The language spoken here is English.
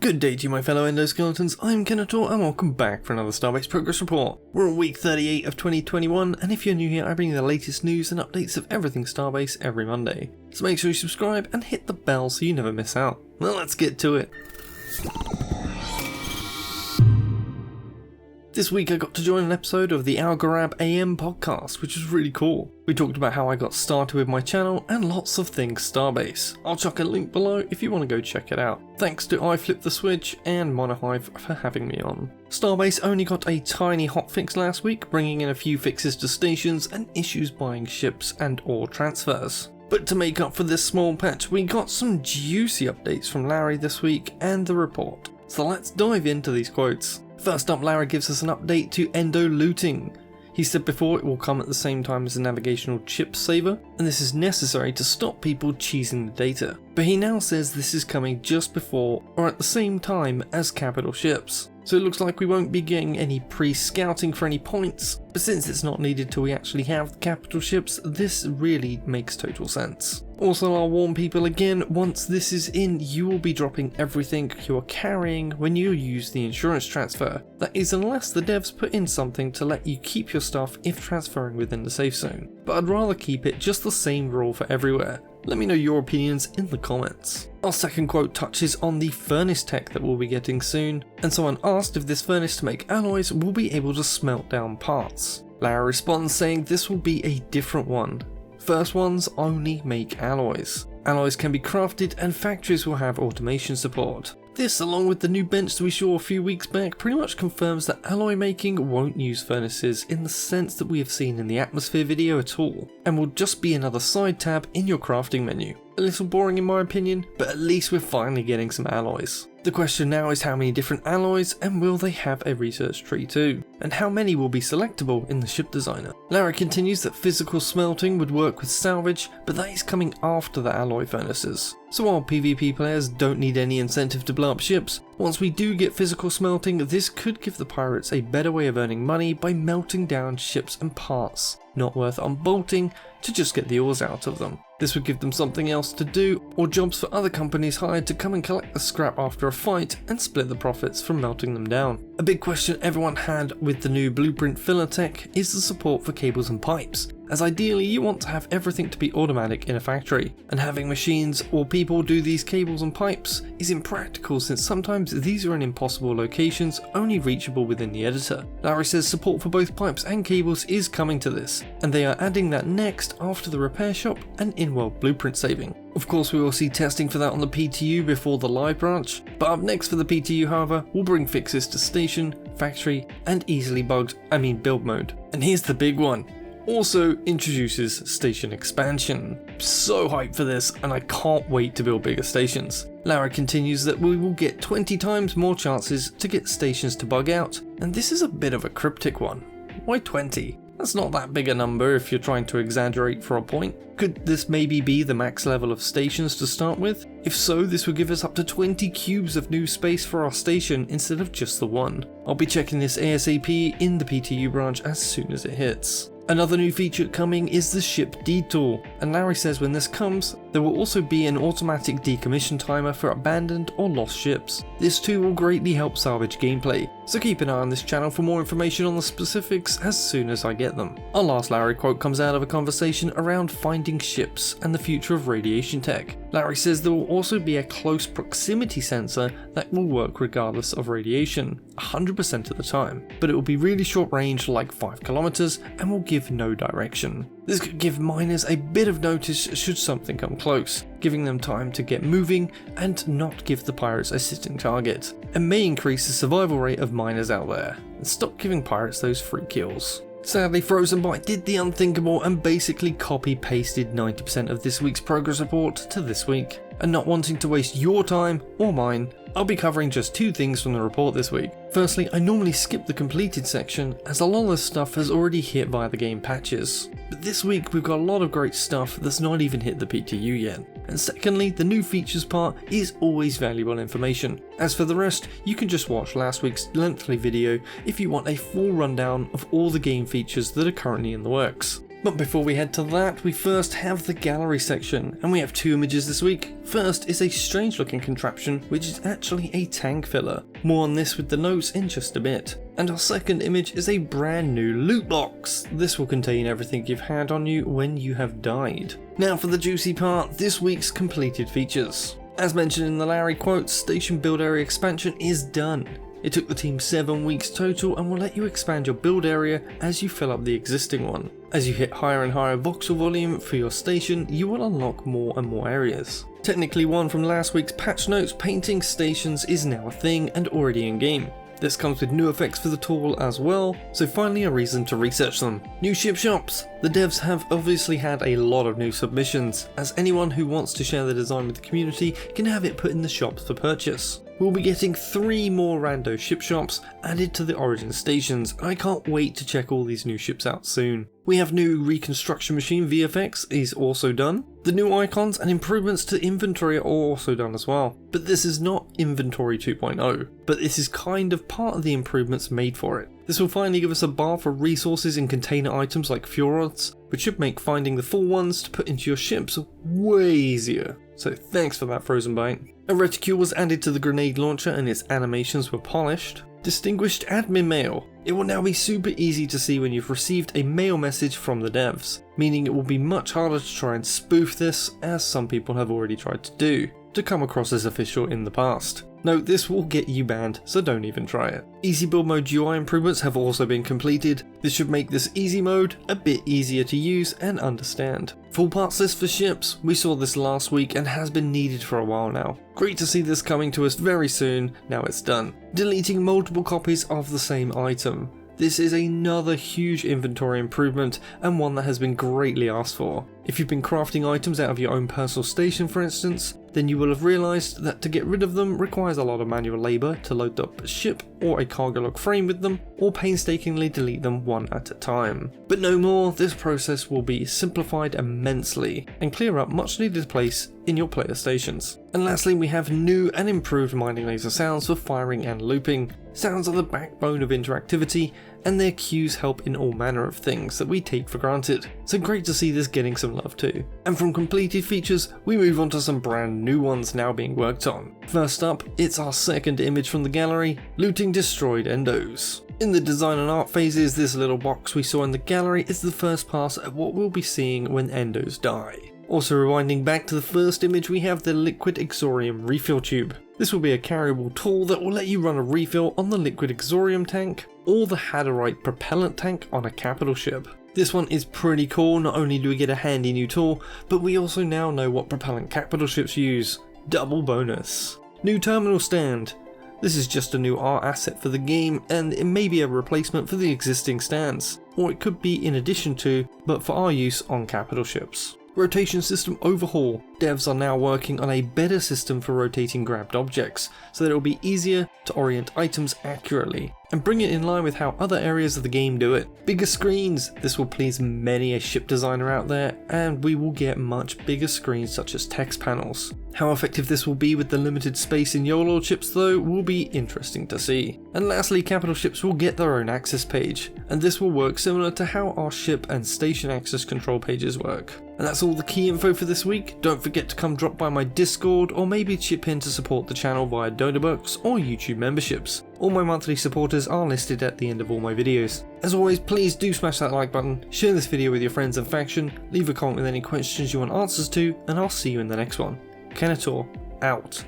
Good day to you, my fellow Endo skeletons. I'm Kenetor and welcome back for another Starbase progress report. We're on week 38 of 2021, and if you're new here, I bring you the latest news and updates of everything Starbase every Monday. So make sure you subscribe and hit the bell so you never miss out. Well, let's get to it. This week I got to join an episode of the Algorab AM podcast, which was really cool. We talked about how I got started with my channel and lots of things Starbase. I'll chuck a link below if you want to go check it out. Thanks to iFlipTheSwitch and Monohive for having me on. Starbase only got a tiny hotfix last week, bringing in a few fixes to stations and issues buying ships and or transfers. But to make up for this small patch, we got some juicy updates from Larry this week and the report. So let's dive into these quotes. First up, Larry gives us an update to Endo looting. He said before it will come at the same time as a navigational chip saver, and this is necessary to stop people cheesing the data. But he now says this is coming just before or at the same time as capital ships. So it looks like we won't be getting any pre-scouting for any points, but since it's not needed till we actually have the capital ships, this really makes total sense. Also, I'll warn people again, once this is in, you will be dropping everything you are carrying when you use the insurance transfer. That is, unless the devs put in something to let you keep your stuff if transferring within the safe zone. But I'd rather keep it just the same rule for everywhere. Let me know your opinions in the comments. Our second quote touches on the furnace tech that we'll be getting soon, and someone asked if this furnace to make alloys will be able to smelt down parts. Larry responds saying this will be a different one. First ones only make alloys. Alloys can be crafted and factories will have automation support. This, along with the new bench that we saw a few weeks back, pretty much confirms that alloy making won't use furnaces in the sense that we have seen in the atmosphere video at all, and will just be another side tab in your crafting menu. A little boring in my opinion, but at least we're finally getting some alloys. The question now is how many different alloys, and will they have a research tree too? And how many will be selectable in the ship designer? Larry continues that physical smelting would work with salvage, but that is coming after the alloy furnaces. So while PvP players don't need any incentive to blow up ships, once we do get physical smelting, this could give the pirates a better way of earning money by melting down ships and parts. Not worth unbolting to just get the ores out of them. This would give them something else to do, or jobs for other companies hired to come and collect the scrap after a fight and split the profits from melting them down. A big question everyone had with the new blueprint filler tech is the support for cables and pipes, as ideally you want to have everything to be automatic in a factory, and having machines or people do these cables and pipes is impractical since sometimes these are in impossible locations only reachable within the editor. Larry says support for both pipes and cables is coming to this, and they are adding that next after the repair shop and in-world blueprint saving. Of course we will see testing for that on the PTU before the live branch, but up next for the PTU however, we'll bring fixes to station, factory and build mode. And here's the big one. Also introduces station expansion. So hyped for this and I can't wait to build bigger stations. Larry continues that we will get 20 times more chances to get stations to bug out, and this is a bit of a cryptic one. Why 20? That's not that big a number if you're trying to exaggerate for a point. Could this maybe be the max level of stations to start with? If so, this would give us up to 20 cubes of new space for our station instead of just the one. I'll be checking this ASAP in the PTU branch as soon as it hits. Another new feature coming is the ship detour, and Larry says when this comes, there will also be an automatic decommission timer for abandoned or lost ships. This too will greatly help salvage gameplay, so keep an eye on this channel for more information on the specifics as soon as I get them. Our last Larry quote comes out of a conversation around finding ships and the future of radiation tech. Larry says there will also be a close proximity sensor that will work regardless of radiation, 100% of the time, but it will be really short range like 5 kilometers and will give no direction. This could give miners a bit of notice should something come close, giving them time to get moving and not give the pirates a sitting target, and may increase the survival rate of miners out there, and stop giving pirates those free kills. Sadly, Frozen Byte did the unthinkable and basically copy-pasted 90% of this week's progress report to this week, and not wanting to waste your time or mine, I'll be covering just 2 things from the report this week. Firstly, I normally skip the completed section as a lot of this stuff has already hit via the game patches, but this week we've got a lot of great stuff that's not even hit the PTU yet. And secondly, the new features part is always valuable information. As for the rest, you can just watch last week's lengthy video if you want a full rundown of all the game features that are currently in the works. But before we head to that, we first have the gallery section, and we have 2 images this week. First is a strange looking contraption, which is actually a tank filler. More on this with the notes in just a bit. And our second image is a brand new loot box. This will contain everything you've had on you when you have died. Now for the juicy part, this week's completed features. As mentioned in the Larry quote, Station Build Area expansion is done. It took the team 7 weeks total and will let you expand your build area as you fill up the existing one. As you hit higher and higher voxel volume for your station, you will unlock more and more areas. Technically one from last week's patch notes, painting stations is now a thing and already in game. This comes with new effects for the tool as well, so finally a reason to research them. New ship shops! The devs have obviously had a lot of new submissions, as anyone who wants to share the design with the community can have it put in the shops for purchase. We'll be getting 3 more rando ship shops added to the Origin stations, and I can't wait to check all these new ships out soon. We have new reconstruction machine VFX is also done. The new icons and improvements to inventory are also done as well. But this is not inventory 2.0, but this is kind of part of the improvements made for it. This will finally give us a bar for resources in container items like fuel rods, which should make finding the full ones to put into your ships way easier. So thanks for that, Frozen Bite. A reticule was added to the grenade launcher and its animations were polished. Distinguished admin mail. It will now be super easy to see when you've received a mail message from the devs, meaning it will be much harder to try and spoof this, as some people have already tried to do, to come across as official in the past. No, this will get you banned, so don't even try it. Easy build mode UI improvements have also been completed. This should make this easy mode a bit easier to use and understand. Full parts list for ships, we saw this last week and has been needed for a while now. Great to see this coming to us very soon, now it's done. Deleting multiple copies of the same item. This is another huge inventory improvement and one that has been greatly asked for. If you've been crafting items out of your own personal station for instance, then you will have realised that to get rid of them requires a lot of manual labour to load up a ship or a cargo log frame with them, or painstakingly delete them one at a time. But no more, this process will be simplified immensely and clear up much needed place in your player stations. And lastly, we have new and improved mining laser sounds for firing and looping. Sounds are the backbone of interactivity, and their cues help in all manner of things that we take for granted. So great to see this getting some love too. And from completed features, we move on to some brand new ones now being worked on. First up, it's our second image from the gallery, looting destroyed endos. In the design and art phases, this little box we saw in the gallery is the first pass at what we'll be seeing when endos die. Also rewinding back to the first image, we have the Liquid Exorium refill tube. This will be a carryable tool that will let you run a refill on the Liquid Exorium tank or the Hadorite Propellant tank on a capital ship. This one is pretty cool. Not only do we get a handy new tool, but we also now know what Propellant capital ships use. Double bonus. New terminal stand. This is just a new art asset for the game, and it may be a replacement for the existing stands, or it could be in addition to, but for our use on capital ships. Rotation system overhaul. Devs are now working on a better system for rotating grabbed objects, so that it will be easier to orient items accurately, and bring it in line with how other areas of the game do it. Bigger screens. This will please many a ship designer out there, and we will get much bigger screens such as text panels. How effective this will be with the limited space in YOLO ships though will be interesting to see. And lastly, capital ships will get their own access page, and this will work similar to how our ship and station access control pages work. And that's all the key info for this week. Don't forget to come drop by my Discord, or maybe chip in to support the channel via Donabucks or YouTube memberships. All my monthly supporters are listed at the end of all my videos. As always, please do smash that like button, share this video with your friends and faction, leave a comment with any questions you want answers to, and I'll see you in the next one. Kenetor, out.